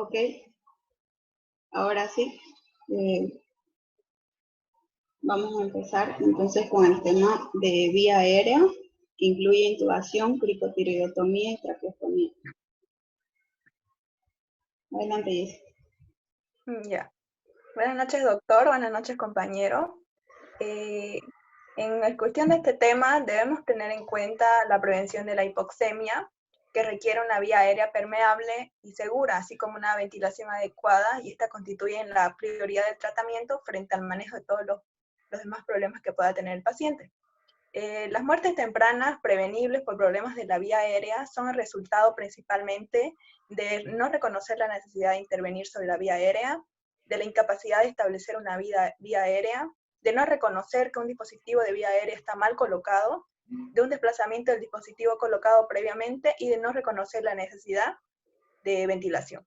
Ok, ahora sí. eh, Vamos a empezar entonces con el tema de vía aérea, que incluye intubación, cricotiroidotomía y traqueostomía. Adelante, Jessy. Ya. Buenas noches, doctor. Buenas noches, compañero. En cuestión de este tema, debemos tener en cuenta la prevención de la hipoxemia, que requiere una vía aérea permeable y segura, así como una ventilación adecuada, y esta constituye la prioridad del tratamiento frente al manejo de todos los demás problemas que pueda tener el paciente. Las muertes tempranas prevenibles por problemas de la vía aérea son el resultado principalmente de no reconocer la necesidad de intervenir sobre la vía aérea, de la incapacidad de establecer una vía aérea, de no reconocer que un dispositivo de vía aérea está mal colocado, de un desplazamiento del dispositivo colocado previamente y de no reconocer la necesidad de ventilación.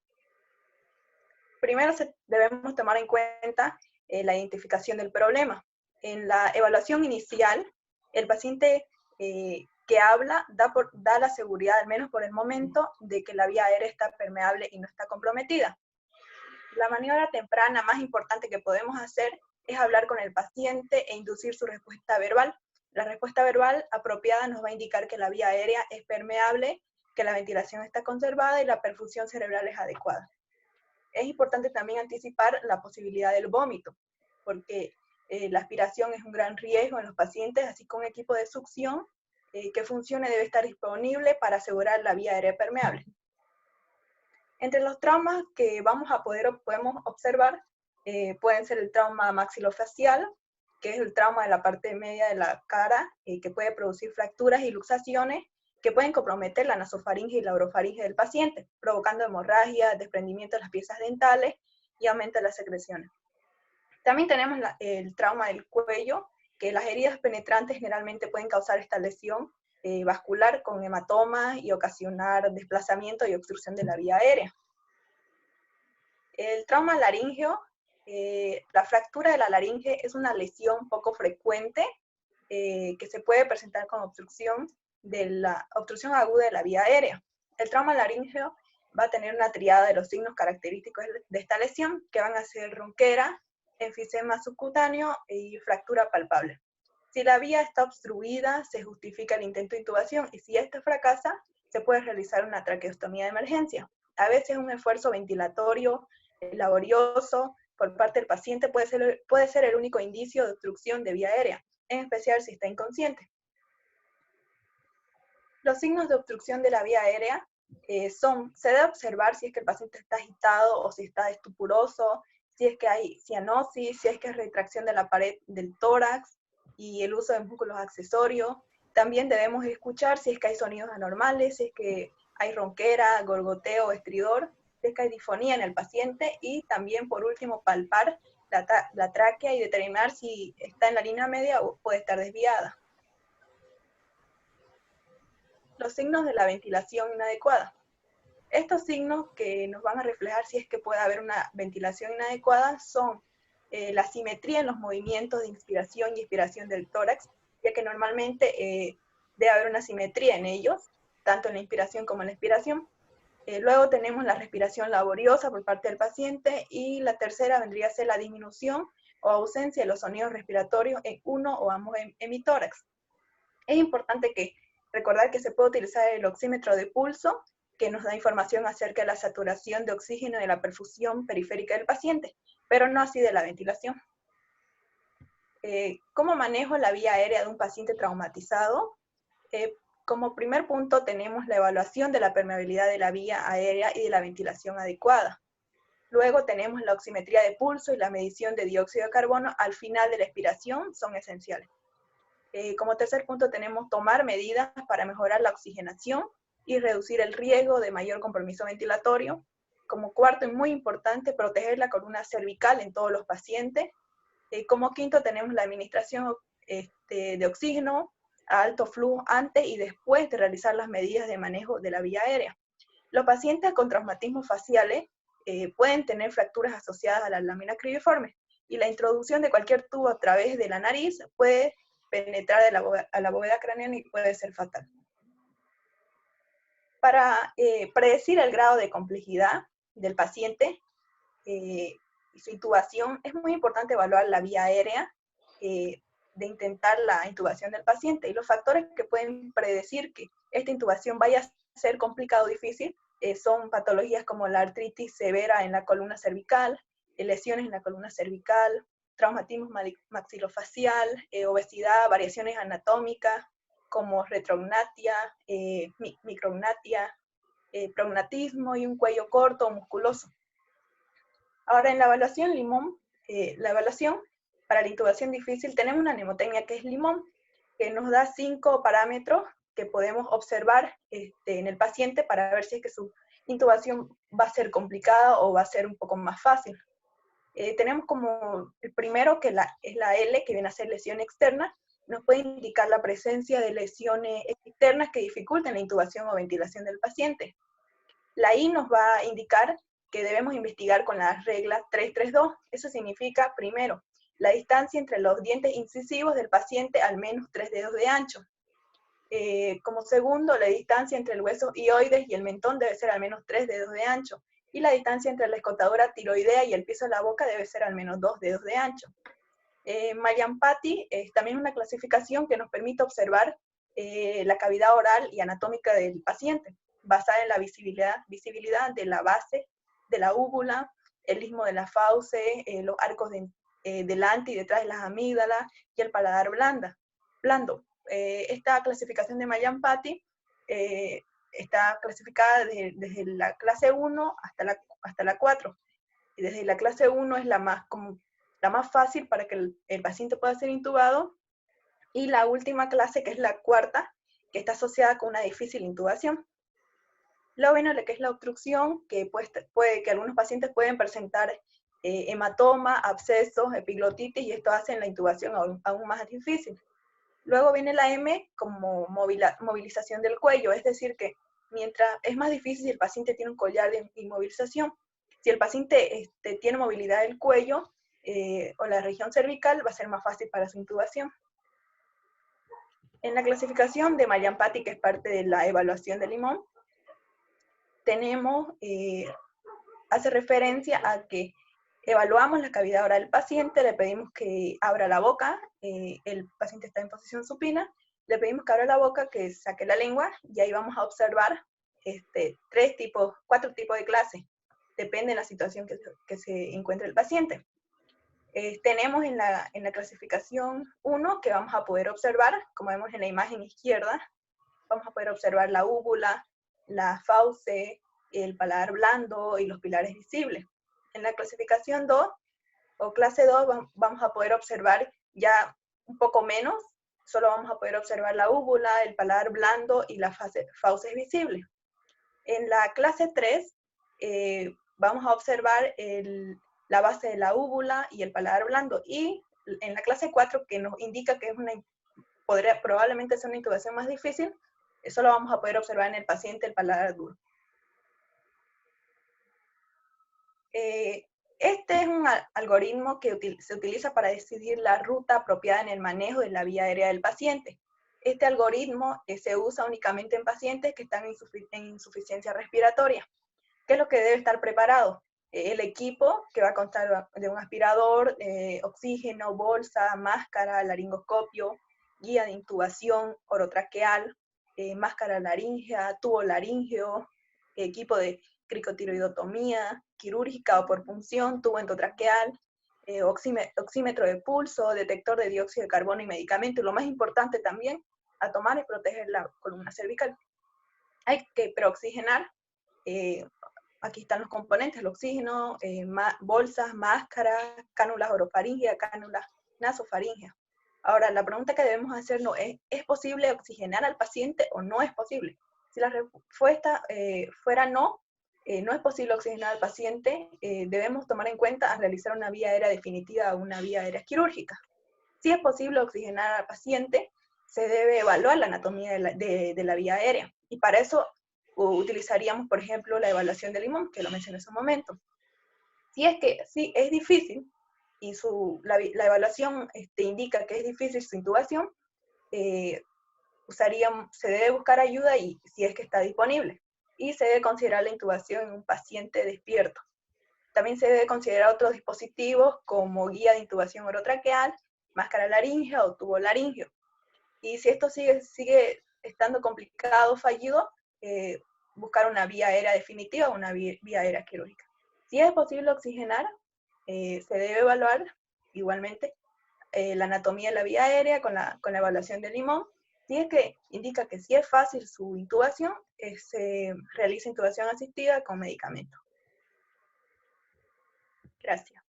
Primero debemos tomar en cuenta la identificación del problema. En la evaluación inicial, el paciente que habla da la seguridad, al menos por el momento, de que la vía aérea está permeable y no está comprometida. La maniobra temprana más importante que podemos hacer es hablar con el paciente e inducir su respuesta verbal. La respuesta verbal apropiada nos va a indicar que la vía aérea es permeable, que la ventilación está conservada y la perfusión cerebral es adecuada. Es importante también anticipar la posibilidad del vómito, porque la aspiración es un gran riesgo en los pacientes, así que un equipo de succión que funcione debe estar disponible para asegurar la vía aérea permeable. Entre los traumas que podemos observar pueden ser el trauma maxilofacial, que es el trauma de la parte media de la cara, que puede producir fracturas y luxaciones que pueden comprometer la nasofaringe y la orofaringe del paciente, provocando hemorragia, desprendimiento de las piezas dentales y aumento de las secreciones. También tenemos el trauma del cuello, que las heridas penetrantes generalmente pueden causar esta lesión vascular con hematomas y ocasionar desplazamiento y obstrucción de la vía aérea. El trauma laríngeo, la fractura de la laringe es una lesión poco frecuente que se puede presentar con obstrucción aguda de la vía aérea. El trauma laríngeo va a tener una triada de los signos característicos de esta lesión, que van a ser ronquera, enfisema subcutáneo y fractura palpable. Si la vía está obstruida, se justifica el intento de intubación, y si esta fracasa, se puede realizar una traqueostomía de emergencia. A veces un esfuerzo ventilatorio laborioso por parte del paciente puede ser el único indicio de obstrucción de vía aérea, en especial si está inconsciente. Los signos de obstrucción de la vía aérea se debe observar si es que el paciente está agitado o si está estupuroso, si es que hay cianosis, si es que hay retracción de la pared del tórax y el uso de músculos accesorios. También debemos escuchar si es que hay sonidos anormales, si es que hay ronquera, gorgoteo, estridor, si es que hay disfonía en el paciente, y también, por último, palpar la tráquea y determinar si está en la línea media o puede estar desviada. Los signos de la ventilación inadecuada. Estos signos que nos van a reflejar si es que puede haber una ventilación inadecuada son la simetría en los movimientos de inspiración y expiración del tórax, ya que normalmente debe haber una simetría en ellos, tanto en la inspiración como en la expiración. Luego tenemos la respiración laboriosa por parte del paciente, y la tercera vendría a ser la disminución o ausencia de los sonidos respiratorios en uno o ambos hemitórax. Es importante recordar que se puede utilizar el oxímetro de pulso, que nos da información acerca de la saturación de oxígeno y de la perfusión periférica del paciente, pero no así de la ventilación. ¿Cómo manejo la vía aérea de un paciente traumatizado? Como primer punto tenemos la evaluación de la permeabilidad de la vía aérea y de la ventilación adecuada. Luego tenemos la oximetría de pulso y la medición de dióxido de carbono al final de la expiración, son esenciales. Como tercer punto tenemos tomar medidas para mejorar la oxigenación y reducir el riesgo de mayor compromiso ventilatorio. Como cuarto y muy importante, proteger la columna cervical en todos los pacientes. Como quinto tenemos la administración de oxígeno a alto flujo antes y después de realizar las medidas de manejo de la vía aérea. Los pacientes con traumatismos faciales pueden tener fracturas asociadas a la lámina cribiforme, y la introducción de cualquier tubo a través de la nariz puede penetrar a la bóveda craneana y puede ser fatal. Para predecir el grado de complejidad, del paciente y su intubación, es muy importante evaluar la vía aérea de intentar la intubación del paciente y los factores que pueden predecir que esta intubación vaya a ser complicado o difícil son patologías como la artritis severa en la columna cervical, lesiones en la columna cervical, traumatismo maxilofacial, obesidad, variaciones anatómicas como retrognatia, micrognatia, prognatismo y un cuello corto o musculoso. Ahora en la evaluación Limón, la evaluación para la intubación difícil, tenemos una mnemotecnia que es Limón, que nos da 5 parámetros que podemos observar en el paciente para ver si es que su intubación va a ser complicada o va a ser un poco más fácil. Tenemos como el primero, que es la L, que viene a ser lesión externa, nos puede indicar la presencia de lesiones externas que dificulten la intubación o ventilación del paciente. La I nos va a indicar que debemos investigar con la regla 332. Eso significa, primero, la distancia entre los dientes incisivos del paciente al menos 3 dedos de ancho. Como segundo, la distancia entre el hueso hioides y el mentón debe ser al menos 3 dedos de ancho. Y la distancia entre la escotadura tiroidea y el piso de la boca debe ser al menos 2 dedos de ancho. Mallampati es también una clasificación que nos permite observar la cavidad oral y anatómica del paciente, basada en la visibilidad de la base de la úvula, el istmo de la fauce, los arcos delante y detrás de las amígdalas y el paladar blando. Esta clasificación de Mallampati está clasificada desde la clase 1 hasta la 4. Y desde la clase 1 es la más fácil para que el paciente pueda ser intubado, y la última clase, que es la cuarta, que está asociada con una difícil intubación. Luego viene lo que es la obstrucción, que que algunos pacientes pueden presentar hematoma, abscesos, epiglotitis, y esto hace la intubación aún más difícil. Luego viene la M como movilización del cuello, es decir que mientras es más difícil si el paciente tiene un collar de inmovilización. Si el paciente tiene movilidad del cuello o la región cervical, va a ser más fácil para su intubación. En la clasificación de Mallampati, que es parte de la evaluación de Limón, tenemos, hace referencia a que evaluamos la cavidad oral del paciente, le pedimos que abra la boca, el paciente está en posición supina, le pedimos que abra la boca, que saque la lengua, y ahí vamos a observar 4 tipos de clases, depende de la situación que se encuentre el paciente. Tenemos en la clasificación 1 que vamos a poder observar, como vemos en la imagen izquierda, vamos a poder observar la úvula, la fauce, el paladar blando y los pilares visibles. En la clasificación 2 o clase 2 vamos a poder observar ya un poco menos, solo vamos a poder observar la úvula, el paladar blando y las fauces visibles. En la clase 3 vamos a observar la base de la úvula y el paladar blando, y en la clase 4, que nos indica que probablemente sea una intubación más difícil, solo vamos a poder observar en el paciente el paladar duro. Este es un algoritmo que se utiliza para decidir la ruta apropiada en el manejo de la vía aérea del paciente. Este algoritmo se usa únicamente en pacientes que están en insuficiencia respiratoria. ¿Qué es lo que debe estar preparado? El equipo, que va a constar de un aspirador, oxígeno, bolsa, máscara, laringoscopio, guía de intubación orotraqueal, máscara laríngea, tubo laríngeo, equipo de cricotiroidotomía quirúrgica o por punción, tubo endotraqueal, oxímetro de pulso, detector de dióxido de carbono y medicamento. Y lo más importante también, a tomar y proteger la columna cervical. Hay que preoxigenar. Aquí están los componentes, el oxígeno, bolsas, máscaras, cánulas orofaríngeas, cánulas nasofaríngeas. Ahora, la pregunta que debemos hacernos ¿es posible oxigenar al paciente o no es posible? Si la respuesta fuera no, no es posible oxigenar al paciente, debemos tomar en cuenta a realizar una vía aérea definitiva o una vía aérea quirúrgica. Si es posible oxigenar al paciente, se debe evaluar la anatomía de la vía aérea. Y para eso utilizaríamos, por ejemplo, la evaluación de Limón, que lo mencioné hace un momento. Si es difícil y la evaluación indica que es difícil su intubación, se debe buscar ayuda y si es que está disponible. y se debe considerar la intubación en un paciente despierto. También se debe considerar otros dispositivos como guía de intubación orotraqueal, máscara laríngea o tubo laríngeo. Y si esto sigue estando complicado o fallido, buscar una vía aérea definitiva o una vía aérea quirúrgica. Si es posible oxigenar, se debe evaluar igualmente la anatomía de la vía aérea con la evaluación del limón. Si es que indica que sí es fácil su intubación, se realiza intubación asistida con medicamento. Gracias.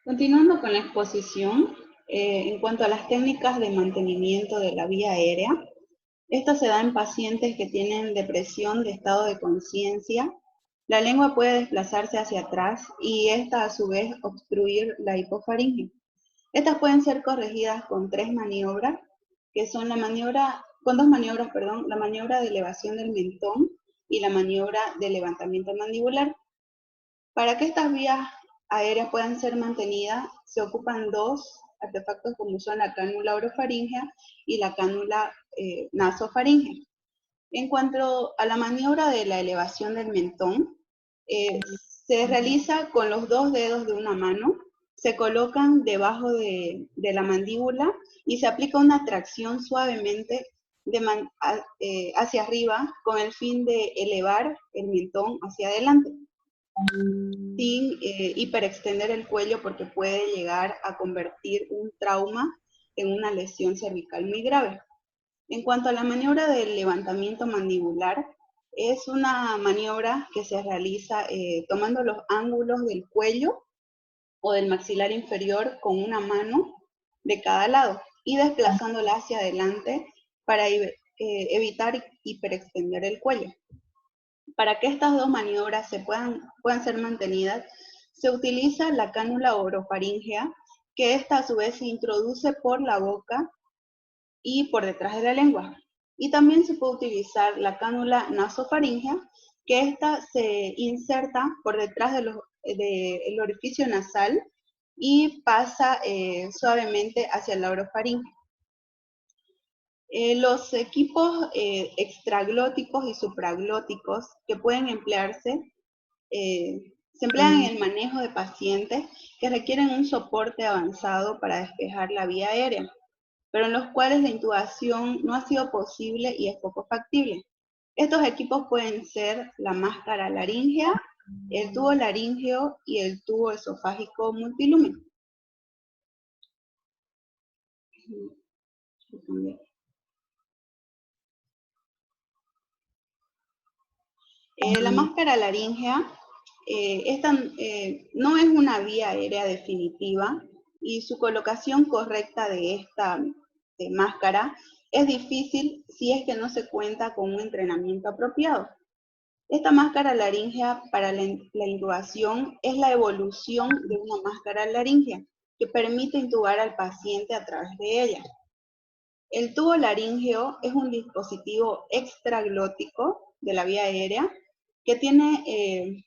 Continuando con la exposición, en cuanto a las técnicas de mantenimiento de la vía aérea, esta se da en pacientes que tienen depresión de estado de conciencia. La lengua puede desplazarse hacia atrás y esta a su vez obstruir la hipofaringe. Estas pueden ser corregidas con 3 maniobras, que son la maniobra de elevación del mentón y la maniobra de levantamiento mandibular. Para que estas vías aéreas puedan ser mantenidas, se ocupan 2 artefactos como son la cánula orofaringea y la cánula nasofaringea. En cuanto a la maniobra de la elevación del mentón, se realiza con los 2 dedos de una mano, se colocan debajo de la mandíbula y se aplica una tracción suavemente hacia arriba con el fin de elevar el mentón hacia adelante, sin hiperextender el cuello porque puede llegar a convertir un trauma en una lesión cervical muy grave. En cuanto a la maniobra del levantamiento mandibular, es una maniobra que se realiza tomando los ángulos del cuello o del maxilar inferior con una mano de cada lado y desplazándola hacia adelante para evitar hiperextender el cuello. Para que estas 2 maniobras puedan ser mantenidas, se utiliza la cánula orofaringea, que esta a su vez se introduce por la boca y por detrás de la lengua. Y también se puede utilizar la cánula nasofaringea, que esta se inserta por detrás del orificio nasal y pasa suavemente hacia la orofaringe. Los equipos extraglóticos y supraglóticos que pueden emplearse, se emplean en el manejo de pacientes que requieren un soporte avanzado para despejar la vía aérea, pero en los cuales la intubación no ha sido posible y es poco factible. Estos equipos pueden ser la máscara laríngea, el tubo laríngeo y el tubo esofágico multilumen. La máscara laríngea, esta no es una vía aérea definitiva y su colocación correcta de esta máscara es difícil si es que no se cuenta con un entrenamiento apropiado. Esta máscara laríngea para la intubación es la evolución de una máscara laríngea que permite intubar al paciente a través de ella. El tubo laríngeo es un dispositivo extraglótico de la vía aérea que tiene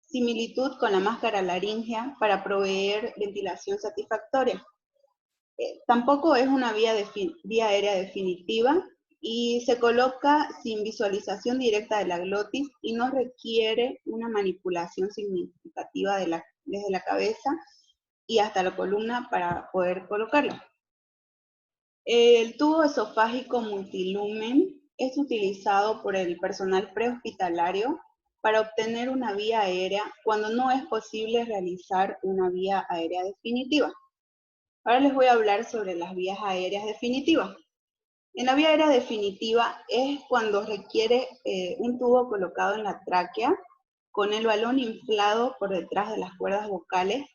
similitud con la máscara laríngea para proveer ventilación satisfactoria. Tampoco es una vía aérea definitiva y se coloca sin visualización directa de la glotis y no requiere una manipulación significativa desde la cabeza y hasta la columna para poder colocarla. El tubo esofágico multilumen es utilizado por el personal prehospitalario para obtener una vía aérea cuando no es posible realizar una vía aérea definitiva. Ahora les voy a hablar sobre las vías aéreas definitivas. En la vía aérea definitiva es cuando requiere un tubo colocado en la tráquea con el balón inflado por detrás de las cuerdas vocales,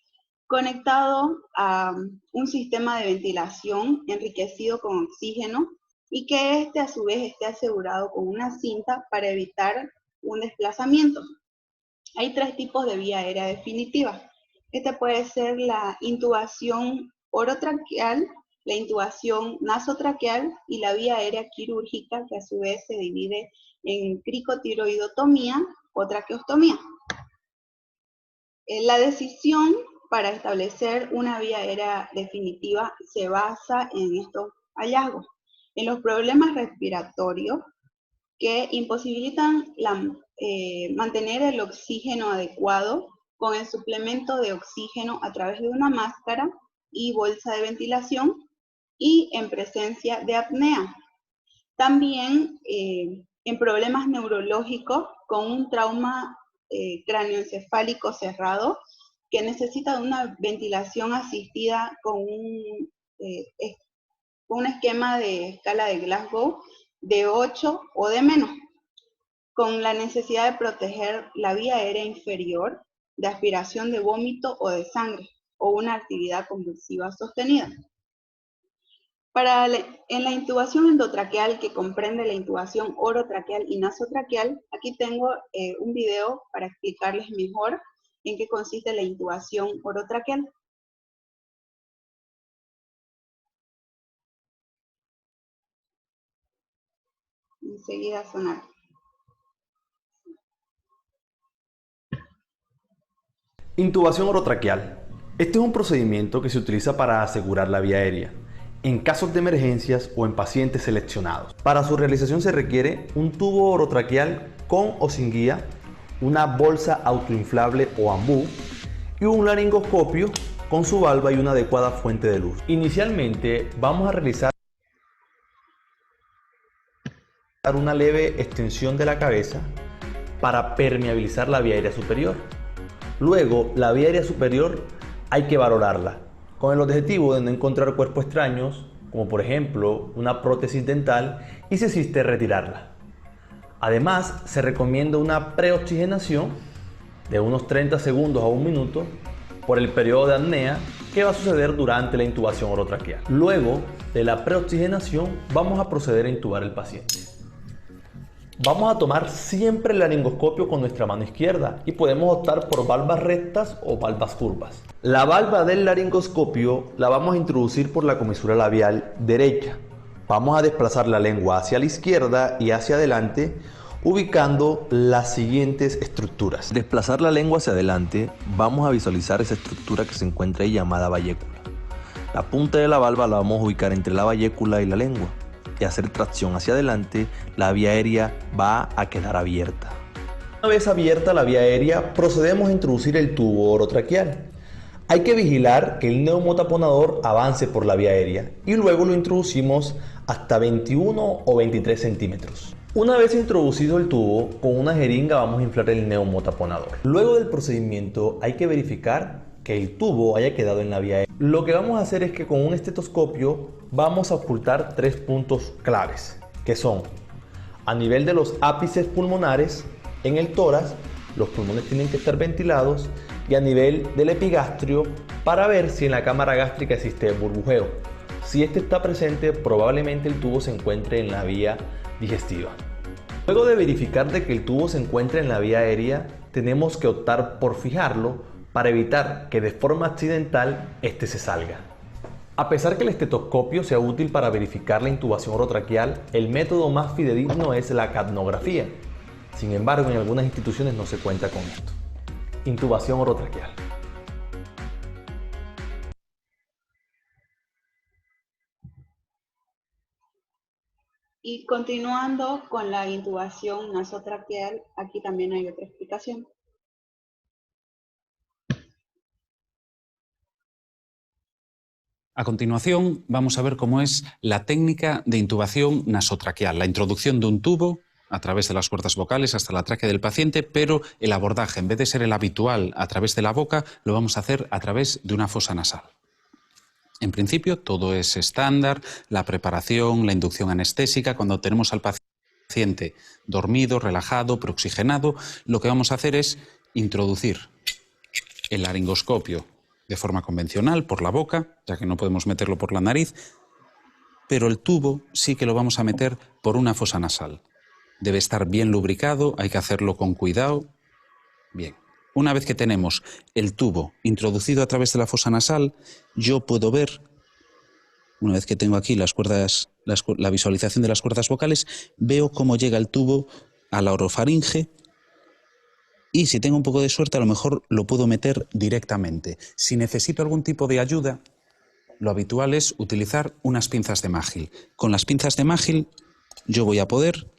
conectado a un sistema de ventilación enriquecido con oxígeno y que este a su vez esté asegurado con una cinta para evitar un desplazamiento. Hay 3 tipos de vía aérea definitiva. Este puede ser la intubación orotraqueal, la intubación nasotraqueal y la vía aérea quirúrgica, que a su vez se divide en cricotiroidotomía o traqueostomía. La decisión para establecer una vía aérea definitiva se basa en estos hallazgos. En los problemas respiratorios, que imposibilitan mantener el oxígeno adecuado con el suplemento de oxígeno a través de una máscara y bolsa de ventilación y en presencia de apnea. También en problemas neurológicos con un trauma cráneoencefálico cerrado que necesita de una ventilación asistida con un esquema de escala de Glasgow de 8 o de menos, con la necesidad de proteger la vía aérea inferior de aspiración de vómito o de sangre o una actividad convulsiva sostenida. En la intubación endotraqueal, que comprende la intubación orotraqueal y nasotraqueal, aquí tengo un video para explicarles mejor en qué consiste la intubación orotraqueal. Enseguida sonar. Intubación orotraqueal. Este es un procedimiento que se utiliza para asegurar la vía aérea en casos de emergencias o en pacientes seleccionados. Para su realización se requiere un tubo orotraqueal con o sin guía, una bolsa autoinflable o ambú y un laringoscopio con su valva y una adecuada fuente de luz. Inicialmente vamos a realizar una leve extensión de la cabeza para permeabilizar la vía aérea superior. Luego, la vía aérea superior hay que valorarla, con el objetivo de no encontrar cuerpos extraños, como por ejemplo una prótesis dental, y si existe retirarla. Además, se recomienda una preoxigenación de unos 30 segundos a 1 minuto por el periodo de apnea que va a suceder durante la intubación orotraqueal. Luego de la preoxigenación, vamos a proceder a intubar al paciente. Vamos a tomar siempre el laringoscopio con nuestra mano izquierda y podemos optar por valvas rectas o valvas curvas. La valva del laringoscopio la vamos a introducir por la comisura labial derecha. Vamos a desplazar la lengua hacia la izquierda y hacia adelante, ubicando las siguientes estructuras. Al desplazar la lengua hacia adelante, vamos a visualizar esa estructura que se encuentra ahí llamada vallécula. La punta de la valva la vamos a ubicar entre la vallécula y la lengua. Y hacer tracción hacia adelante, la vía aérea va a quedar abierta. Una vez abierta la vía aérea, procedemos a introducir el tubo orotraqueal. Hay que vigilar que el neumotaponador avance por la vía aérea y luego lo introducimos hasta 21 o 23 centímetros. Una vez introducido el tubo, con una jeringa vamos a inflar el neumotaponador. Luego del procedimiento hay que verificar que el tubo haya quedado en la vía aérea. Lo que vamos a hacer es que con un estetoscopio vamos a ocultar 3 puntos claves, que son a nivel de los ápices pulmonares, en el tórax, los pulmones tienen que estar ventilados, y a nivel del epigastrio para ver si en la cámara gástrica existe burbujeo. Si este está presente, probablemente el tubo se encuentre en la vía digestiva. Luego de verificar de que el tubo se encuentre en la vía aérea, tenemos que optar por fijarlo para evitar que de forma accidental este se salga. A pesar que el estetoscopio sea útil para verificar la intubación orotraqueal, el método más fidedigno es la capnografía. Sin embargo, en algunas instituciones no se cuenta con esto. Intubación orotraqueal. Y continuando con la intubación nasotraqueal, aquí también hay otra explicación. A continuación, vamos a ver cómo es la técnica de intubación nasotraqueal, la introducción de un tubo a través de las cuerdas vocales hasta la tráquea del paciente, pero el abordaje, en vez de ser el habitual a través de la boca, lo vamos a hacer a través de una fosa nasal. En principio, todo es estándar, la preparación, la inducción anestésica. Cuando tenemos al paciente dormido, relajado, preoxigenado, lo que vamos a hacer es introducir el laringoscopio de forma convencional por la boca, ya que no podemos meterlo por la nariz, pero el tubo sí que lo vamos a meter por una fosa nasal. Debe estar bien lubricado, hay que hacerlo con cuidado. Bien. Una vez que tenemos el tubo introducido a través de la fosa nasal, yo puedo ver, una vez que tengo aquí las cuerdas, la visualización de las cuerdas vocales, veo cómo llega el tubo a la orofaringe y si tengo un poco de suerte a lo mejor lo puedo meter directamente. Si necesito algún tipo de ayuda, lo habitual es utilizar unas pinzas de Mágil. Con las pinzas de Mágil yo voy a poder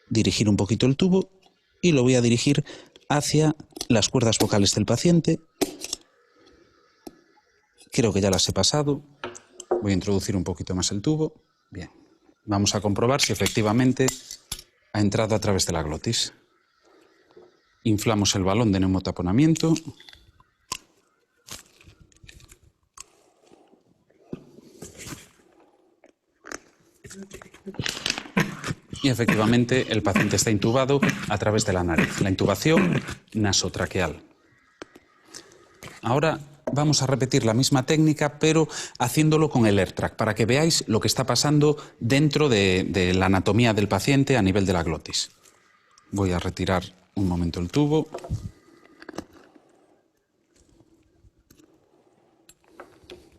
dirigir un poquito el tubo y lo voy a dirigir hacia las cuerdas vocales del paciente. Creo que ya las he pasado. Voy a introducir un poquito más el tubo. Bien. Vamos a comprobar si efectivamente ha entrado a través de la glotis. Inflamos el balón de neumotaponamiento. Y efectivamente el paciente está intubado a través de la nariz. La intubación nasotraqueal. Ahora vamos a repetir la misma técnica, pero haciéndolo con el AirTrack, para que veáis lo que está pasando dentro de la anatomía del paciente a nivel de la glotis. Voy a retirar un momento el tubo.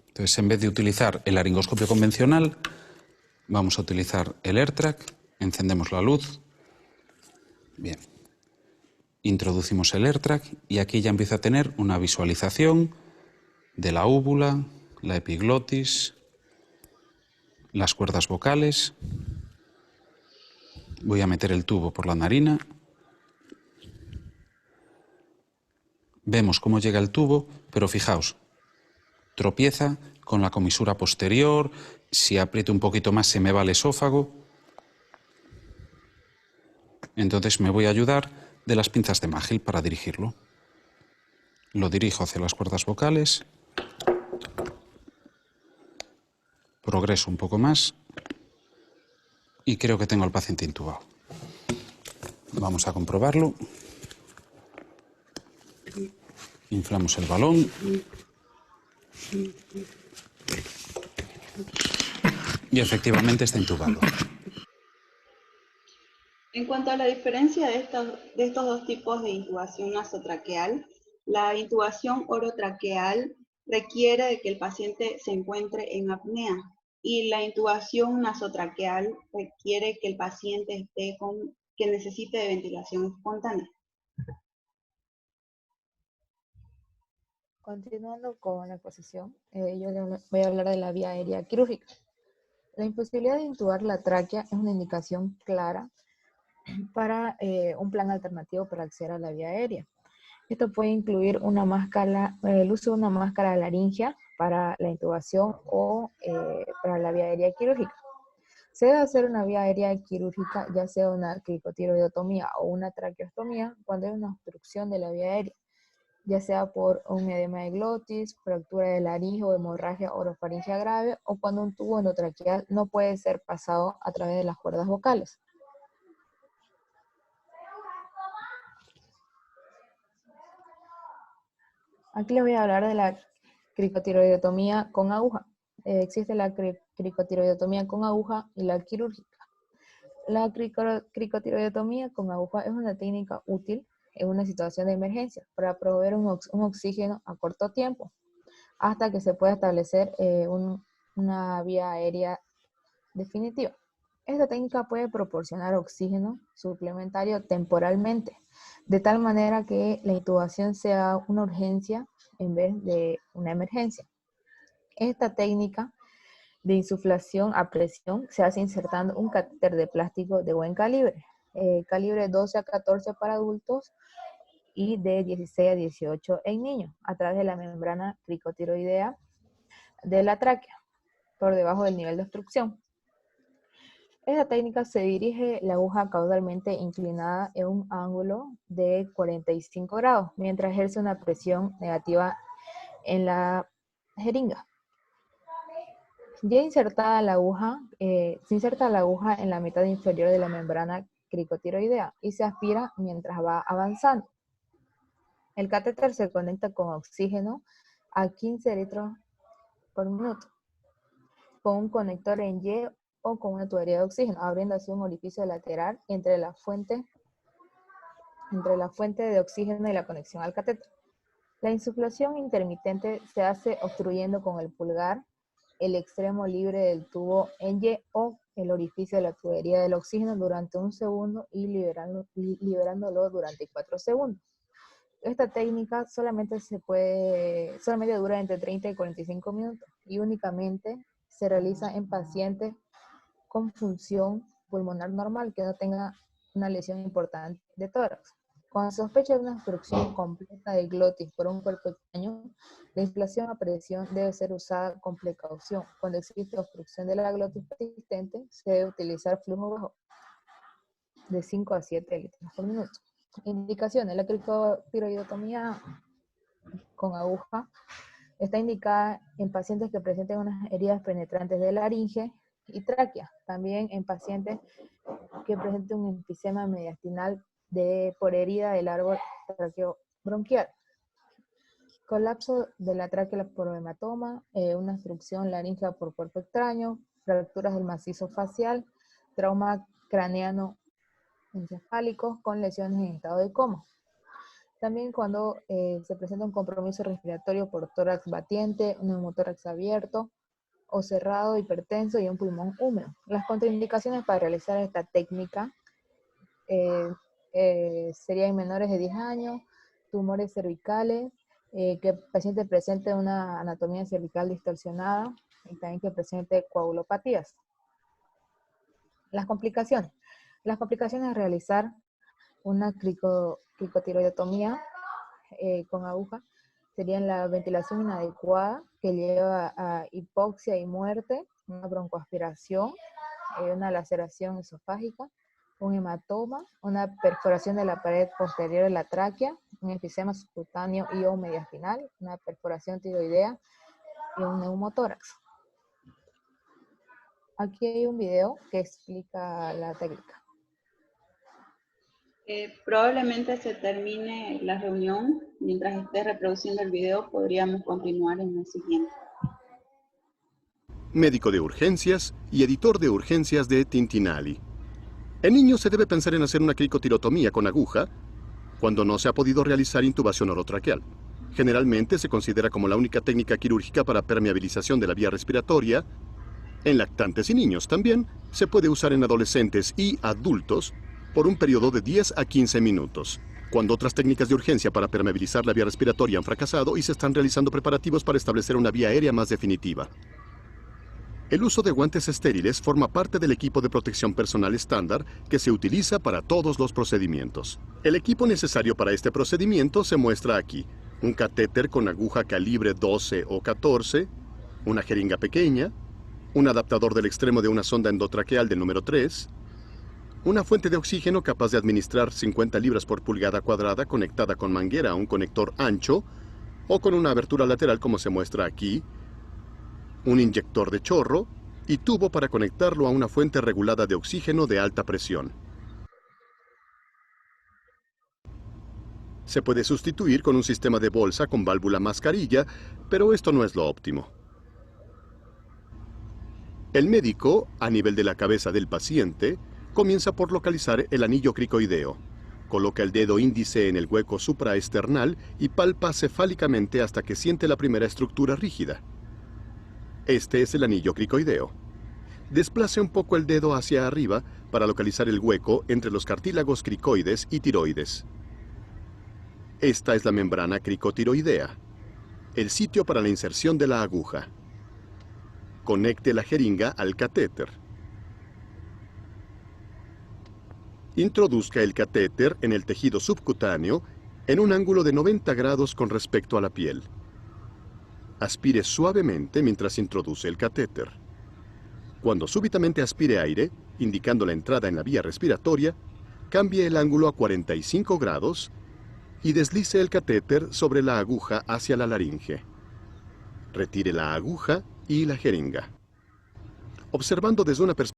Entonces, en vez de utilizar el laringoscopio convencional, vamos a utilizar el AirTrack. Encendemos la luz. Bien. Introducimos el AirTrack y aquí ya empiezo a tener una visualización de la úvula, la epiglotis, las cuerdas vocales. Voy a meter el tubo por la narina. Vemos cómo llega el tubo, pero fijaos, tropieza con la comisura posterior. Si aprieto un poquito más se me va el esófago. Entonces me voy a ayudar de las pinzas de Magil para dirigirlo. Lo dirijo hacia las cuerdas vocales. Progreso un poco más. Y creo que tengo al paciente intubado. Vamos a comprobarlo. Inflamos el balón. Y efectivamente está intubado. En cuanto a la diferencia de estos dos tipos de intubación nasotraqueal, la intubación orotraqueal requiere de que el paciente se encuentre en apnea y la intubación nasotraqueal requiere que el paciente que necesite de ventilación espontánea. Continuando con la exposición, yo voy a hablar de la vía aérea quirúrgica. La imposibilidad de intubar la tráquea es una indicación clara para un plan alternativo para acceder a la vía aérea. Esto puede incluir una máscara, el uso de una máscara laringea para la intubación o para la vía aérea quirúrgica. Se debe hacer una vía aérea quirúrgica, ya sea una cricotiroidotomía o una traqueostomía, cuando hay una obstrucción de la vía aérea, ya sea por un edema de glotis, fractura de laringe o hemorragia orofaringea grave, o cuando un tubo endotraqueal no puede ser pasado a través de las cuerdas vocales. Aquí les voy a hablar de la cricotiroidotomía con aguja. Existe la cricotiroidotomía con aguja y la quirúrgica. La cricotiroidotomía con aguja es una técnica útil en una situación de emergencia para proveer un oxígeno a corto tiempo hasta que se pueda establecer una vía aérea definitiva. Esta técnica puede proporcionar oxígeno suplementario temporalmente, de tal manera que la intubación sea una urgencia en vez de una emergencia. Esta técnica de insuflación a presión se hace insertando un catéter de plástico de buen calibre, calibre 12 a 14 para adultos y de 16 a 18 en niños, a través de la membrana cricotiroidea de la tráquea, por debajo del nivel de obstrucción. Esta técnica se dirige la aguja caudalmente inclinada en un ángulo de 45 grados, mientras ejerce una presión negativa en la jeringa. Ya insertada la aguja, se inserta la aguja en la mitad inferior de la membrana cricotiroidea y se aspira mientras va avanzando. El catéter se conecta con oxígeno a 15 litros por minuto, con un conector en Y o con una tubería de oxígeno, abriendo así un orificio lateral entre la fuente de oxígeno y la conexión al catéter. La insuflación intermitente se hace obstruyendo con el pulgar el extremo libre del tubo en Y o el orificio de la tubería del oxígeno durante 1 segundo y liberándolo durante 4 segundos. Esta técnica solamente dura entre 30 y 45 minutos y únicamente se realiza en pacientes con función pulmonar normal, que no tenga una lesión importante de tórax. Cuando se sospecha de una obstrucción completa del glotis por un cuerpo extraño, la insulación a presión debe ser usada con precaución. Cuando existe obstrucción de la glotis persistente, se debe utilizar flujo bajo, de 5 a 7 litros por minuto. Indicaciones. La cricotiroidotomía con aguja está indicada en pacientes que presenten unas heridas penetrantes de laringe y tráquea. También en pacientes que presenten un enfisema mediastinal por herida del árbol traqueobronquial. Colapso de la tráquea por hematoma, una obstrucción laríngea por cuerpo extraño, fracturas del macizo facial, trauma craneano encefálico con lesiones en estado de coma. También cuando se presenta un compromiso respiratorio por tórax batiente, un neumotórax abierto o cerrado, hipertenso y un pulmón húmedo. Las contraindicaciones para realizar esta técnica serían en menores de 10 años, tumores cervicales, que el paciente presente una anatomía cervical distorsionada y también que presente coagulopatías. Las complicaciones. Las complicaciones de realizar una cricotiroidotomía con aguja serían la ventilación inadecuada que lleva a hipoxia y muerte, una broncoaspiración, una laceración esofágica, un hematoma, una perforación de la pared posterior de la tráquea, un enfisema subcutáneo y o mediastinal, una perforación tiroidea y un neumotórax. Aquí hay un video que explica la técnica. Probablemente se termine la reunión. Mientras esté reproduciendo el video, podríamos continuar en el siguiente. Médico de urgencias y editor de urgencias de Tintinali. En niños se debe pensar en hacer una cricotirotomía con aguja cuando no se ha podido realizar intubación orotraqueal. Generalmente se considera como la única técnica quirúrgica para permeabilización de la vía respiratoria en lactantes y niños. También se puede usar en adolescentes y adultos por un periodo de 10 a 15 minutos, cuando otras técnicas de urgencia para permeabilizar la vía respiratoria han fracasado y se están realizando preparativos para establecer una vía aérea más definitiva. El uso de guantes estériles forma parte del equipo de protección personal estándar que se utiliza para todos los procedimientos. El equipo necesario para este procedimiento se muestra aquí. Un catéter con aguja calibre 12 o 14, una jeringa pequeña, un adaptador del extremo de una sonda endotraqueal del número 3, una fuente de oxígeno capaz de administrar 50 libras por pulgada cuadrada conectada con manguera a un conector ancho o con una abertura lateral como se muestra aquí, un inyector de chorro y tubo para conectarlo a una fuente regulada de oxígeno de alta presión. Se puede sustituir con un sistema de bolsa con válvula mascarilla, pero esto no es lo óptimo. El médico, a nivel de la cabeza del paciente, comienza por localizar el anillo cricoideo. Coloca el dedo índice en el hueco supraesternal y palpa cefálicamente hasta que siente la primera estructura rígida. Este es el anillo cricoideo. Desplace un poco el dedo hacia arriba para localizar el hueco entre los cartílagos cricoides y tiroides. Esta es la membrana cricotiroidea, el sitio para la inserción de la aguja. Conecte la jeringa al catéter. Introduzca el catéter en el tejido subcutáneo en un ángulo de 90 grados con respecto a la piel. Aspire suavemente mientras introduce el catéter. Cuando súbitamente aspire aire, indicando la entrada en la vía respiratoria, cambie el ángulo a 45 grados y deslice el catéter sobre la aguja hacia la laringe. Retire la aguja y la jeringa. Observando desde una perspectiva